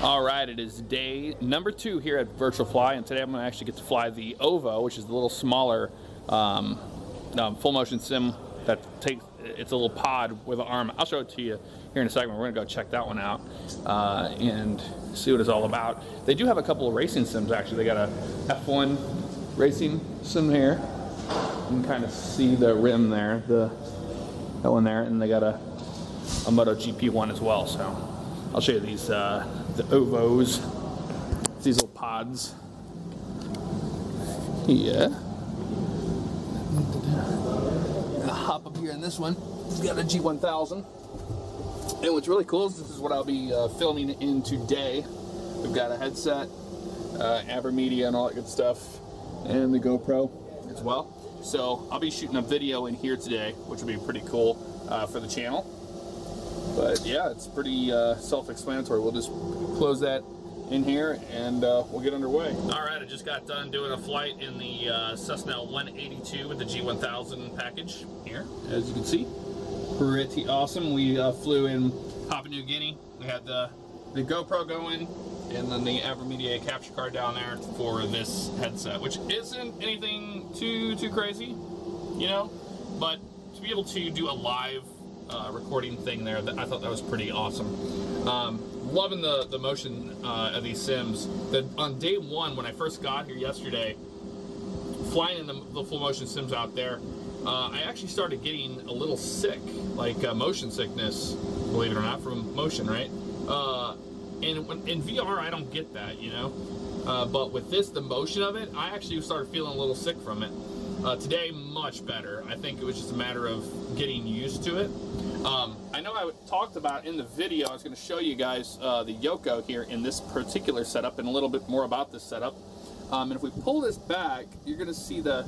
All right, it is day number 2 here at Virtual Fly, and today I'm going to actually get to fly the OVO, which is the little smaller full motion sim that takes, it's a little pod with an arm. I'll show it to you here in a second. We're going to go check that one out and see what it's all about. They do have a couple of racing sims, actually. They got a F1 racing sim here. You can kind of see the rim there, that one there, and they got a MotoGP one as well. So I'll show you these, the OVOs, these little pods. Yeah. Gonna hop up here in this one. It's got a G1000. And what's really cool is this is what I'll be filming in today. We've got a headset, AverMedia and all that good stuff, and the GoPro as well. So I'll be shooting a video in here today, which will be pretty cool for the channel. But yeah, it's pretty self-explanatory. We'll just close that in here and we'll get underway. All right, I just got done doing a flight in the Cessna 182 with the G1000 package here, as you can see. Pretty awesome. We flew in Papua New Guinea. We had the GoPro going, and then the AverMedia capture card down there for this headset, which isn't anything too crazy, you know, but to be able to do a live recording thing there, I thought that was pretty awesome. Loving the motion of these sims. On day 1, when I first got here yesterday, flying in the full motion sims out there, I actually started getting a little sick, like motion sickness, believe it or not, from motion, right? And in VR, I don't get that, you know? But with this, the motion of it, I actually started feeling a little sick from it. Today, much better. I think it was just a matter of getting used to it. I know I talked about in the video, I was going to show you guys the Yoko here in this particular setup and a little bit more about this setup. And if we pull this back, you're going to see there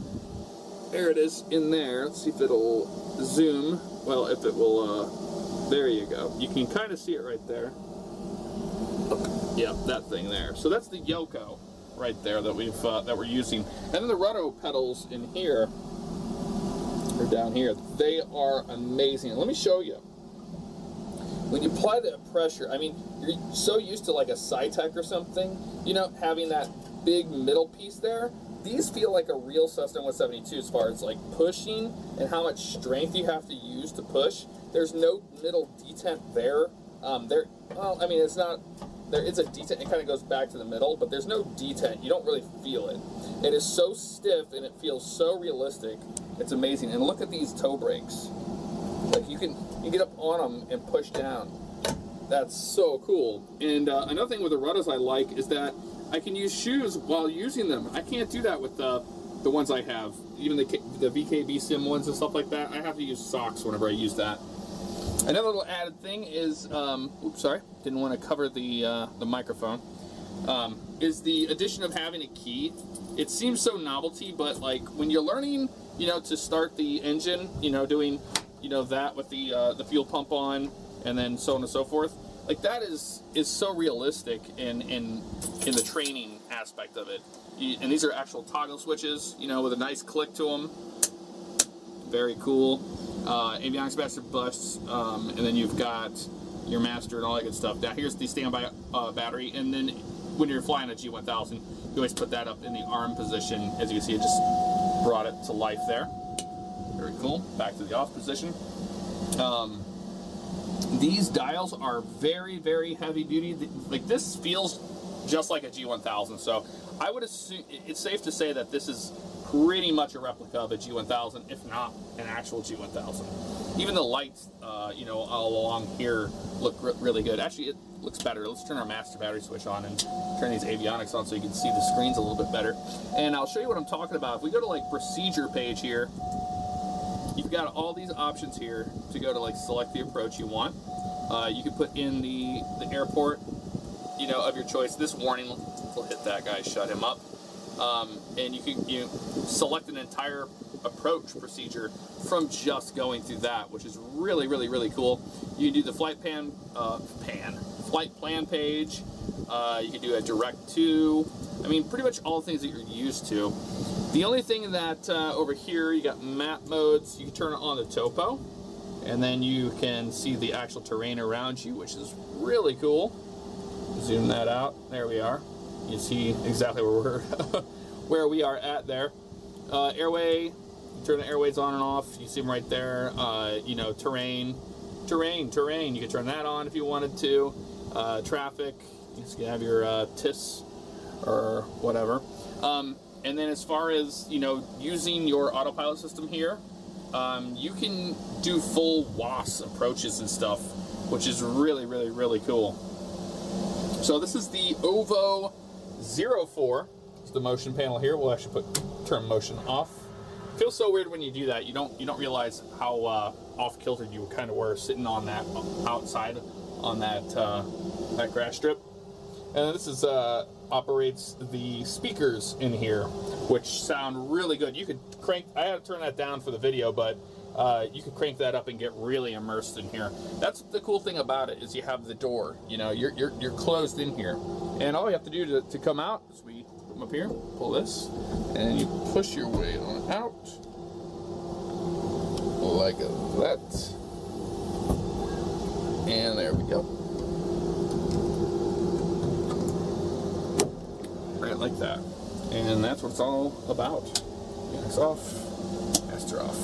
it is in there. Let's see if it'll zoom. Well, if it will, there you go. You can kind of see it right there. Yeah, that thing there. So that's the Yoko right there that we're using. And then the roto pedals in here, or down here, they are amazing. And let me show you. When you apply the pressure, I mean, you're so used to like a Cytec or something, you know, having that big middle piece there. These feel like a real Cessna 172 as far as like pushing and how much strength you have to use to push. There's no middle detent there. Well, I mean, it's not, there is a detent, it kind of goes back to the middle, but there's no detent. You don't really feel it. It is so stiff and it feels so realistic. It's amazing. And look at these toe brakes. Like you get up on them and push down. That's so cool. And another thing with the rotos I like is that I can use shoes while using them. I can't do that with the ones I have. Even the VKB sim ones and stuff like that, I have to use socks whenever I use that. Another little added thing is, oops, sorry, didn't want to cover the microphone, is the addition of having a key. It seems so novelty, but like when you're learning, you know, to start the engine, you know, doing, you know, that with the fuel pump on, and then so on and so forth, like that is so realistic in the training aspect of it. And these are actual toggle switches, you know, with a nice click to them. Very cool. Avionics master bus, and then you've got your master and all that good stuff. Now here's the standby battery, and then when you're flying a G1000, you always put that up in the arm position. As you can see, it just brought it to life there. Very cool. Back to the off position. These dials are very, very heavy duty. Like this feels just like a G1000, so I would assume it's safe to say that this is pretty much a replica of a G1000, if not an actual G1000. Even the lights, you know, all along here look really good. Actually, it looks better. Let's turn our master battery switch on and turn these avionics on so you can see the screens a little bit better. And I'll show you what I'm talking about. If we go to like procedure page here, you've got all these options here to go to like select the approach you want. You can put in the airport, you know, of your choice. This warning will hit that guy, shut him up. And you can select an entire approach procedure from just going through that, which is really, really, really cool. You can do the flight plan page. You can do a direct to. I mean, pretty much all the things that you're used to. The only thing that over here, you got map modes. You can turn on the topo, and then you can see the actual terrain around you, which is really cool. zoom that out. There we are. You see exactly where we're where we are at there. Airway, turn the airways on and off. You see them right there. You know, terrain. You can turn that on if you wanted to. Traffic, you can have your TIS or whatever. And then as far as, you know, using your autopilot system here, you can do full WAS approaches and stuff, which is really cool. So this is the OVO 04. It's the motion panel here. We'll actually turn motion off. It feels so weird when you do that. You don't realize how off kilter you kind of were sitting on that outside on that that grass strip. And this is operates the speakers in here, which sound really good. You could crank. I had to turn that down for the video, but you could crank that up and get really immersed in here. That's the cool thing about it, is you have the door. You know, you're closed in here, and all you have to do to come out is we come up here, pull this, and you push your way on out like that, and there we go. Right like that, and that's what it's all about. Gas off, master off.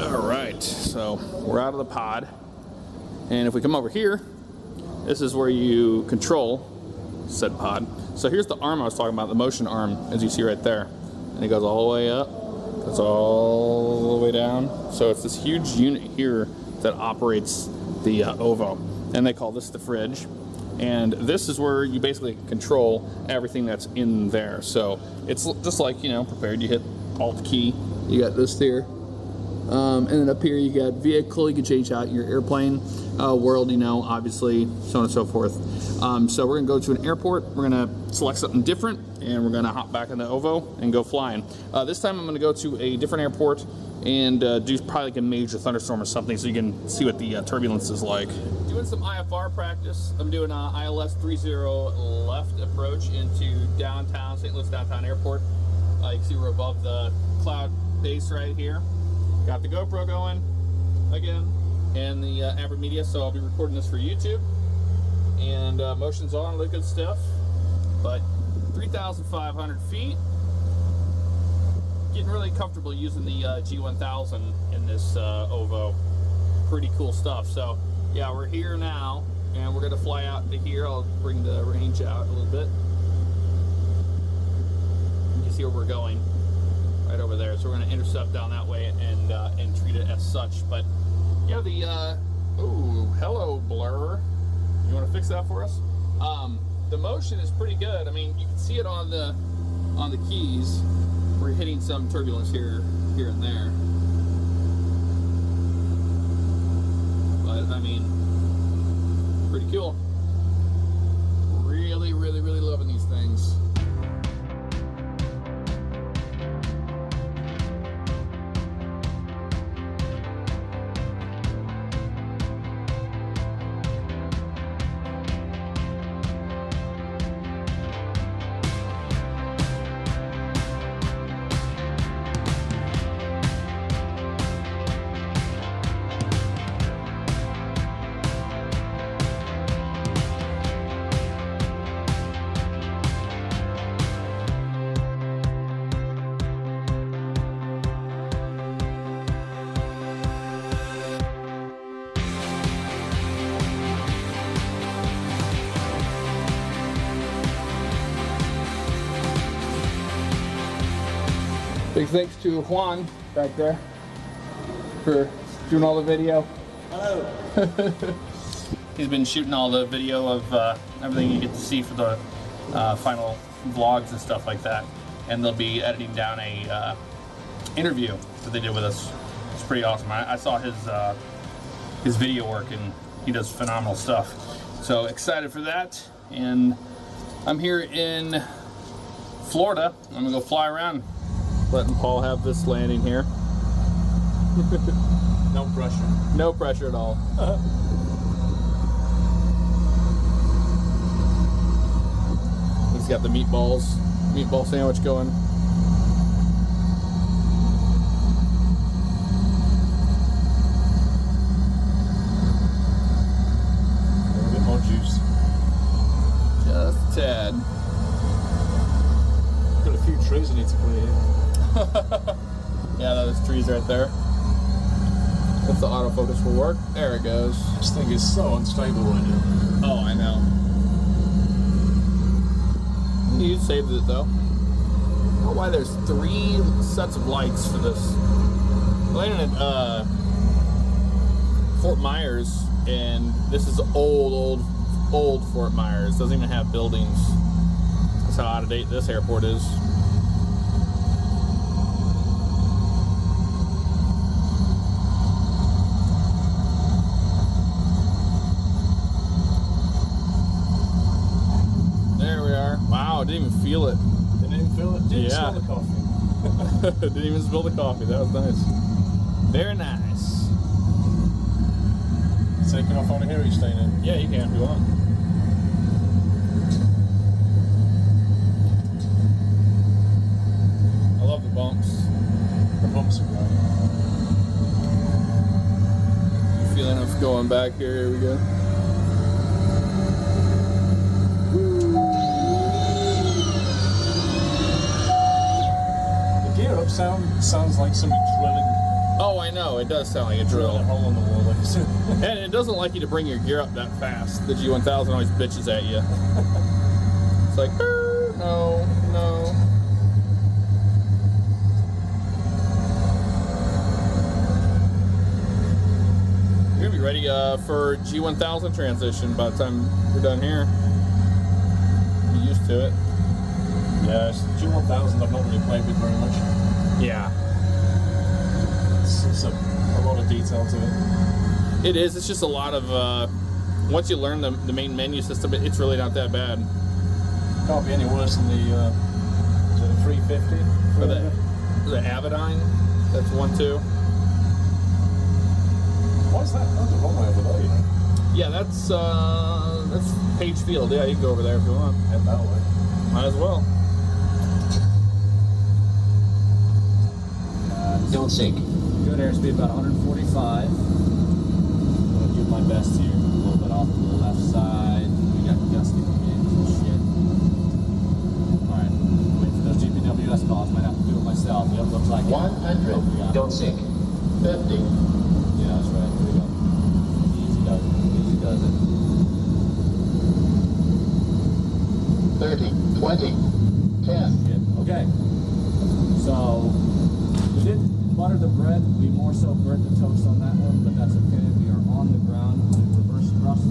All right, so we're out of the pod, and if we come over here, this is where you control said pod. So here's the arm I was talking about, the motion arm, as you see right there, and it goes all the way up, goes all the way down. So it's this huge unit here that operates the OVO, and they call this the fridge. And this is where you basically control everything that's in there. So it's just like, you know, prepared. You hit Alt key, you got this there. And then up here you got vehicle. You can change out your airplane, world, you know, obviously, so on and so forth. So we're gonna go to an airport. We're gonna select something different, and we're gonna hop back in the OVO and go flying. This time I'm gonna go to a different airport and do probably like a major thunderstorm or something, so you can see what the turbulence is like. Doing some IFR practice. I'm doing a ILS 30 left approach into downtown, St. Louis Downtown Airport. You can see we're above the cloud base right here. Got the GoPro going again, and the AverMedia, so I'll be recording this for YouTube. And motion's on, all that good stuff. But 3,500 feet. Getting really comfortable using the G1000 in this OVO. Pretty cool stuff. So yeah, we're here now, and we're gonna fly out to here. I'll bring the range out a little bit. You can see where we're going, right over there. So we're gonna intercept down that way and treat it as such. But yeah, the oh, hello blur. You want to fix that for us? The motion is pretty good. I mean, you can see it on the keys. We're hitting some turbulence here and there, but I mean, pretty cool. Really loving these things. Big thanks to Juan back there for doing all the video. Hello. He's been shooting all the video of everything you get to see for the final vlogs and stuff like that. And they'll be editing down a interview that they did with us. It's pretty awesome. I saw his video work, and he does phenomenal stuff. So excited for that. And I'm here in Florida. I'm gonna go fly around. Letting Paul have this landing here. No pressure. No pressure at all. He's got the meatball sandwich going. A bit more juice. over here. Yeah, those trees right there. If the autofocus will work, there it goes. This thing is so unstable right now. Oh, I know. You saved it though. I don't know why there's 3 sets of lights for this. Landing at Fort Myers, and this is old Fort Myers. Doesn't even have buildings. That's how out of date this airport is. There we are. Wow, didn't even feel it. Didn't even feel it? Didn't smell the coffee. Didn't even spill the coffee. That was nice. Very nice. Taking off on here, are you staying in? Yeah, you can if you want. I love the bumps. The bumps are great. Feeling of going back here. Here we go. The gear up sounds like somebody drilling. Oh, I know. It does sound like a Drilling a drill. hole in the wall. Like And it doesn't like you to bring your gear up that fast. The G1000 always bitches at you. It's like, no, no. You're gonna be ready for G1000 transition by the time we're done here. Be used to it. Yeah, G1000 I've not really played with very much. Yeah. It's a lot of detail to it. It is. It's just a lot of, once you learn the main menu system, it's really not that bad. Can't be any worse than the, is it a 350? Or the Avidyne, that's one too. What's that? That's the wrong way over there, you know. Yeah, that's Page Field. Yeah, you can go over there if you want. Head that way. Might as well. Don't sink. Good airspeed, about 145. I'm gonna do my best here. A little bit off to the left side. We got gusty winds and shit. Alright, wait for those GPWS calls. Might have to do it myself. Yep, looks like 100. Don't sink. 50. Yeah, that's right. Here we go. Easy does it. Easy does it. 30. 20. 10. Good. Okay. So we did butter the bread. We more so burnt the toast on that one, but that's okay. We are on the ground. Reverse thrust.